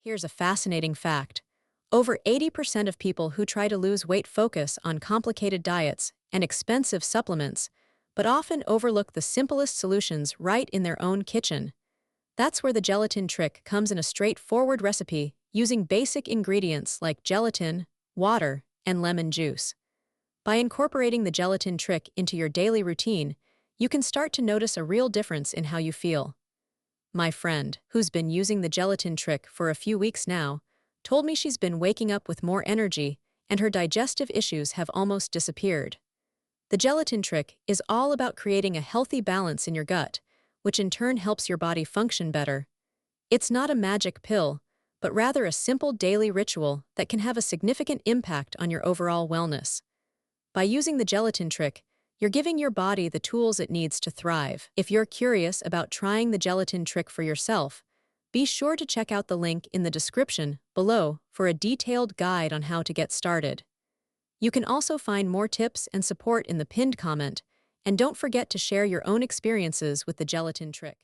Here's a fascinating fact. Over 80% of people who try to lose weight focus on complicated diets and expensive supplements, but often overlook the simplest solutions right in their own kitchen. That's where the gelatin trick comes in a straightforward recipe using basic ingredients like gelatin, water, and lemon juice. By incorporating the gelatin trick into your daily routine, you can start to notice a real difference in how you feel. My friend, who's been using the gelatin trick for a few weeks now, told me she's been waking up with more energy and her digestive issues have almost disappeared. The gelatin trick is all about creating a healthy balance in your gut, which in turn helps your body function better. It's not a magic pill, but rather a simple daily ritual that can have a significant impact on your overall wellness. By using the gelatin trick, you're giving your body the tools it needs to thrive. If you're curious about trying the gelatin trick for yourself, be sure to check out the link in the description below for a detailed guide on how to get started. You can also find more tips and support in the pinned comment, and don't forget to share your own experiences with the gelatin trick.